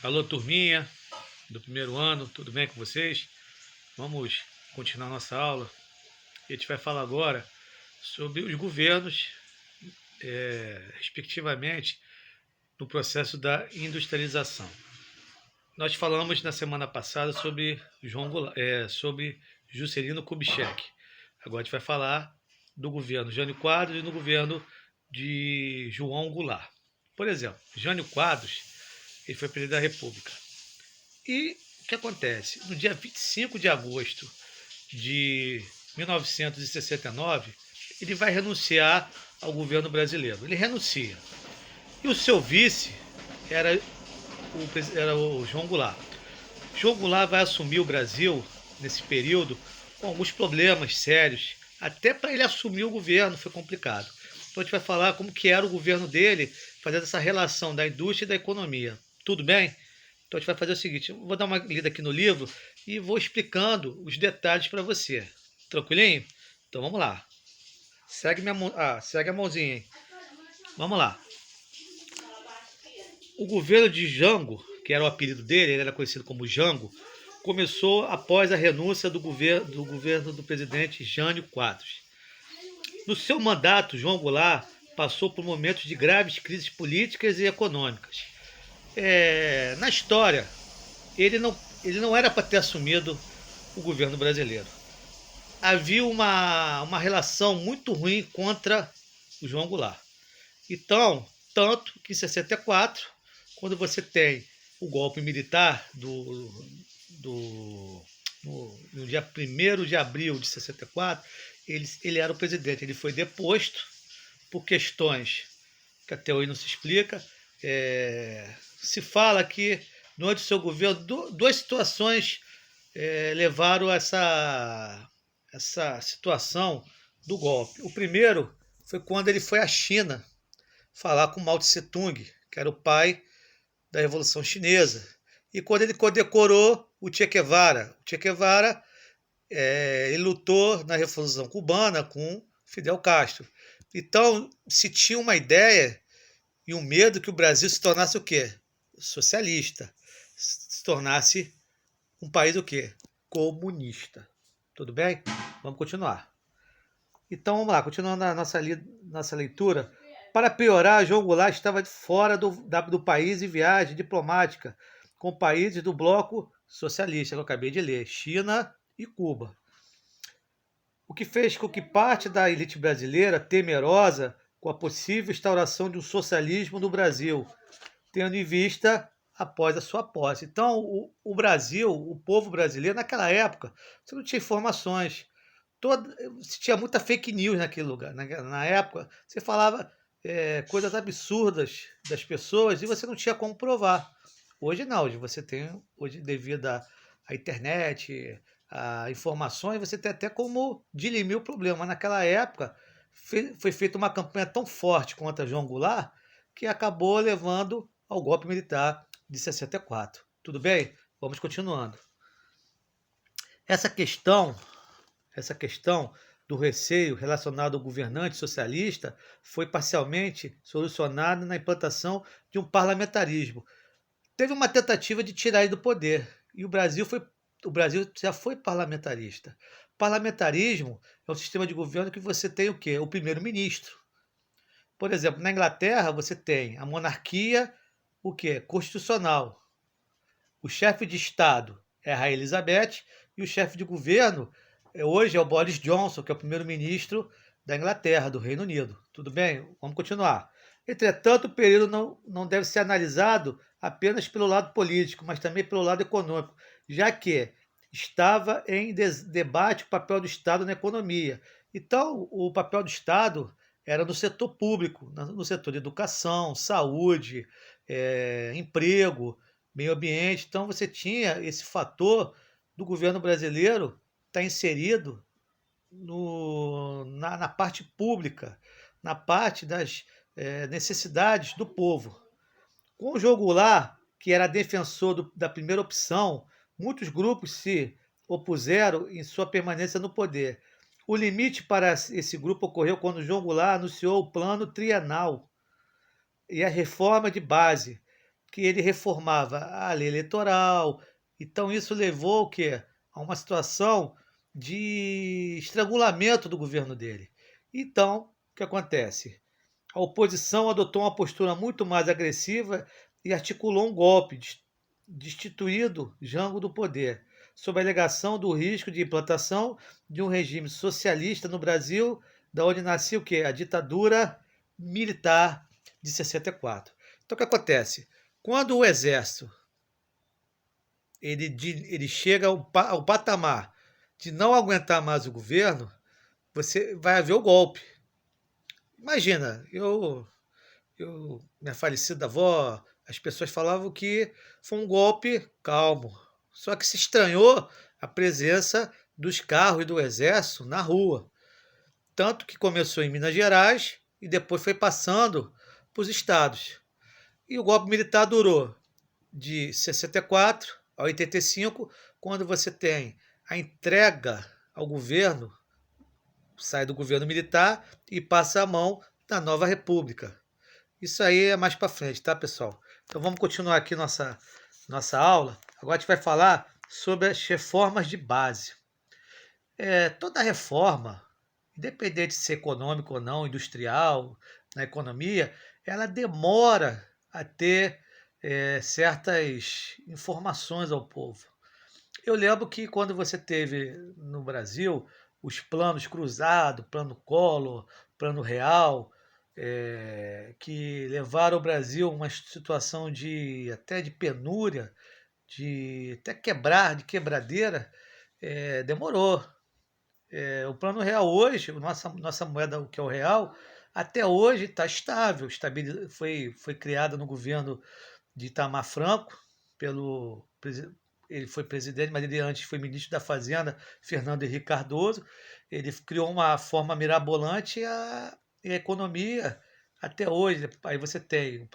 Alô, turminha do primeiro ano, tudo bem com vocês? Vamos continuar nossa aula. A gente vai falar agora sobre os governos, respectivamente, no processo da industrialização. Nós falamos na semana passada sobre sobre Juscelino Kubitschek. Agora a gente vai falar do governo Jânio Quadros e no governo de João Goulart. Por exemplo, Jânio Quadros, ele foi presidente da República. E o que acontece? No dia 25 de agosto de 1969, ele vai renunciar ao governo brasileiro. Ele renuncia. E o seu vice era o João Goulart. João Goulart vai assumir o Brasil nesse período com alguns problemas sérios. Até para ele assumir o governo foi complicado. Então a gente vai falar como que era o governo dele, fazendo essa relação da indústria e da economia. Tudo bem? Então a gente vai fazer o seguinte, eu vou dar uma lida aqui no livro e vou explicando os detalhes para você. Tranquilinho? Então vamos lá. Segue segue a mãozinha, hein? Vamos lá. O governo de Jango, que era o apelido dele, ele era conhecido como Jango, começou após a renúncia do governo do presidente Jânio Quadros. No seu mandato, João Goulart passou por momentos de graves crises políticas e econômicas. Na história, ele não era para ter assumido o governo brasileiro. Havia uma relação muito ruim contra o João Goulart. Então, tanto que em 64, quando você tem o golpe militar no dia 1º de abril de 64, ele era o presidente. Ele foi deposto por questões que até hoje não se explica. Se fala que, durante o seu governo, duas situações levaram a essa situação do golpe. O primeiro foi quando ele foi à China falar com Mao Tse-tung, que era o pai da Revolução Chinesa, e quando ele condecorou o Che Guevara. O Che Guevara ele lutou na Revolução Cubana com Fidel Castro. Então, se tinha uma ideia e um medo que o Brasil se tornasse o quê? Socialista. Se tornasse um país o quê? Comunista. Tudo bem? Vamos continuar. Então, vamos lá, continuando a nossa leitura. Para piorar, João Goulart estava fora do país em viagem diplomática com países do bloco socialista, que eu acabei de ler, China e Cuba. O que fez com que parte da elite brasileira, temerosa com a possível instauração de um socialismo no Brasil, tendo em vista após a sua posse. Então, o Brasil, o povo brasileiro, naquela época, você não tinha informações. Se tinha muita fake news naquele lugar. Na época, você falava coisas absurdas das pessoas e você não tinha como provar. Hoje não, hoje devido à internet, a informações, você tem até como dirimir o problema. Mas naquela época foi feita uma campanha tão forte contra João Goulart que acabou levando ao golpe militar de 64. Tudo bem? Vamos continuando. Essa questão do receio relacionado ao governante socialista foi parcialmente solucionada na implantação de um parlamentarismo. Teve uma tentativa de tirar ele do poder e o Brasil já foi parlamentarista. Parlamentarismo é um sistema de governo que você tem o quê? O primeiro-ministro. Por exemplo, na Inglaterra você tem a monarquia, o quê? Constitucional. O chefe de Estado é a Rainha Elizabeth e o chefe de governo hoje é o Boris Johnson, que é o primeiro-ministro da Inglaterra, do Reino Unido. Tudo bem? Vamos continuar. Entretanto, o período não deve ser analisado apenas pelo lado político, mas também pelo lado econômico, já que estava em debate o papel do Estado na economia. Então, o papel do Estado era no setor público, no setor de educação, saúde, emprego, meio ambiente. Então, você tinha esse fator do governo brasileiro estar inserido na parte pública, na parte das necessidades do povo. Com o João Goulart, que era defensor da primeira opção, muitos grupos se opuseram em sua permanência no poder. O limite para esse grupo ocorreu quando João Goulart anunciou o plano trienal e a reforma de base, que ele reformava a lei eleitoral. Então isso levou o quê? A uma situação de estrangulamento do governo dele. Então, o que acontece? A oposição adotou uma postura muito mais agressiva e articulou um golpe, destituído Jango do poder, sob a alegação do risco de implantação de um regime socialista no Brasil, da onde nascia o quê? A ditadura militar de 64. Então, o que acontece? Quando o exército ele chega ao patamar de não aguentar mais o governo, você vai haver o golpe. Imagina, minha falecida avó, as pessoas falavam que foi um golpe calmo. Só que se estranhou a presença dos carros e do exército na rua. Tanto que começou em Minas Gerais e depois foi passando para os estados. E o golpe militar durou de 64 a 85, quando você tem a entrega ao governo, sai do governo militar e passa a mão da nova república. Isso aí é mais para frente, tá, pessoal? Então vamos continuar aqui nossa aula. Agora a gente vai falar sobre as reformas de base. Toda reforma, independente de ser econômica ou não, industrial, na economia, ela demora a ter certas informações ao povo. Eu lembro que quando você teve no Brasil os planos cruzados, plano Collor, plano Real, que levaram o Brasil a uma situação até de penúria, de até de quebradeira, demorou. O plano real hoje, nossa moeda, que é o real, até hoje está estável. Foi criada no governo de Itamar Franco, ele foi presidente, mas ele antes foi ministro da Fazenda, Fernando Henrique Cardoso. Ele criou uma forma mirabolante e a economia até hoje. Aí você tem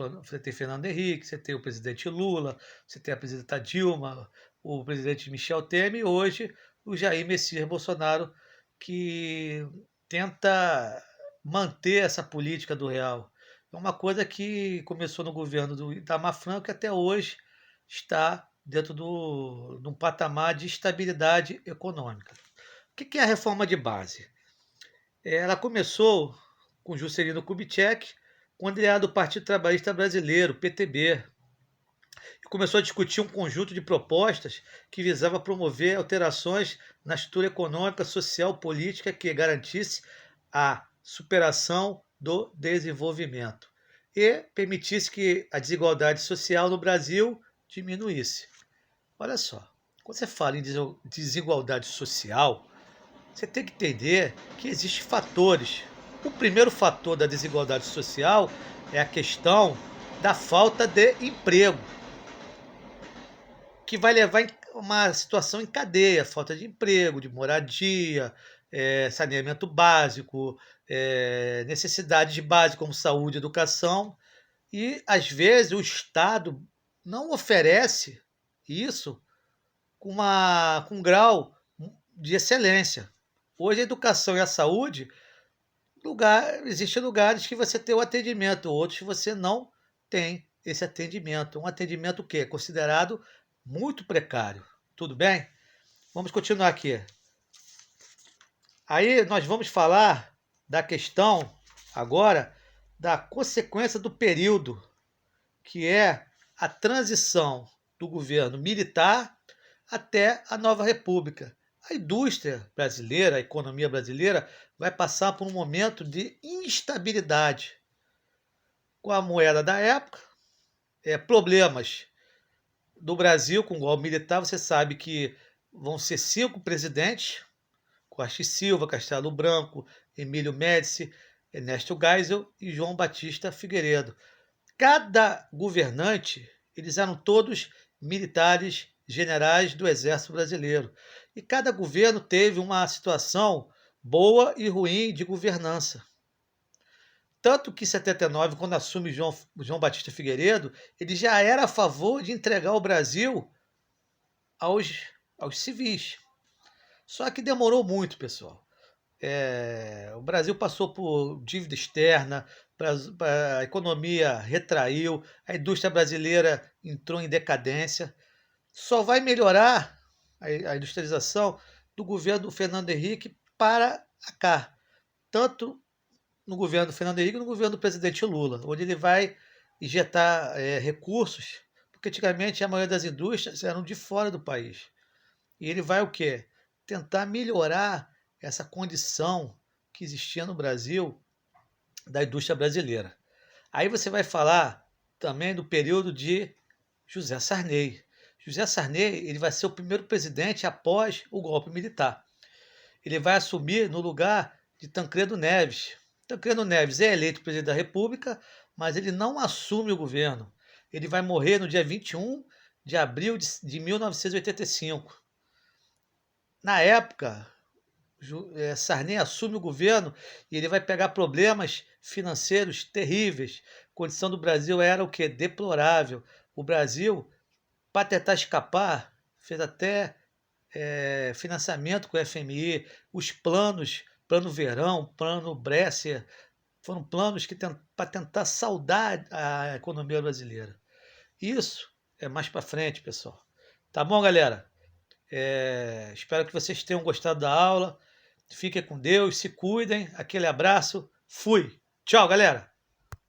Fernando Henrique, você tem o presidente Lula, você tem a presidenta Dilma, o presidente Michel Temer e hoje o Jair Messias Bolsonaro, que tenta manter essa política do real. É uma coisa que começou no governo do Itamar Franco e até hoje está dentro de um patamar de estabilidade econômica. O que é a reforma de base? Ela começou com Juscelino Kubitschek, quando ele era do Partido Trabalhista Brasileiro, PTB, e começou a discutir um conjunto de propostas que visava promover alterações na estrutura econômica, social, política que garantisse a superação do desenvolvimento e permitisse que a desigualdade social no Brasil diminuísse. Olha só, quando você fala em desigualdade social, você tem que entender que existem fatores. O primeiro fator da desigualdade social é a questão da falta de emprego, que vai levar a uma situação em cadeia, falta de emprego, de moradia, saneamento básico, necessidades básicas como saúde, educação, e às vezes o Estado não oferece isso com um grau de excelência. Hoje a educação e a saúde, existem lugares que você tem o atendimento, outros que você não tem esse atendimento. Um atendimento o quê? Considerado muito precário. Tudo bem? Vamos continuar aqui. Aí nós vamos falar da questão agora da consequência do período, que é a transição do governo militar até a nova república. A indústria brasileira, a economia brasileira, vai passar por um momento de instabilidade. Com a moeda da época, problemas do Brasil com o golpe militar, você sabe que vão ser 5 presidentes: Costa Silva, Castelo Branco, Emílio Médici, Ernesto Geisel e João Batista Figueiredo. Cada governante, eles eram todos militares, generais do Exército Brasileiro. E cada governo teve uma situação boa e ruim de governança. Tanto que em 79, quando assume João Batista Figueiredo, ele já era a favor de entregar o Brasil aos civis. Só que demorou muito, pessoal. O Brasil passou por dívida externa, a economia retraiu, a indústria brasileira entrou em decadência. Só vai melhorar a industrialização do governo do Fernando Henrique para cá, tanto no governo do Fernando Henrique e no governo do presidente Lula, onde ele vai injetar recursos, porque antigamente a maioria das indústrias eram de fora do país. E ele vai o quê? Tentar melhorar essa condição que existia no Brasil da indústria brasileira. Aí você vai falar também do período de José Sarney. José Sarney ele vai ser o primeiro presidente após o golpe militar. Ele vai assumir no lugar de Tancredo Neves. Tancredo Neves é eleito presidente da República, mas ele não assume o governo. Ele vai morrer no dia 21 de abril de 1985. Na época, Sarney assume o governo e ele vai pegar problemas financeiros terríveis. A condição do Brasil era o que? Deplorável. O Brasil, para tentar escapar, fez até financiamento com o FMI, os planos, plano Verão, plano Bresser, foram planos que para tentar saldar a economia brasileira. Isso é mais para frente, pessoal. Tá bom, galera? Espero que vocês tenham gostado da aula. Fiquem com Deus, se cuidem. Aquele abraço. Fui. Tchau, galera.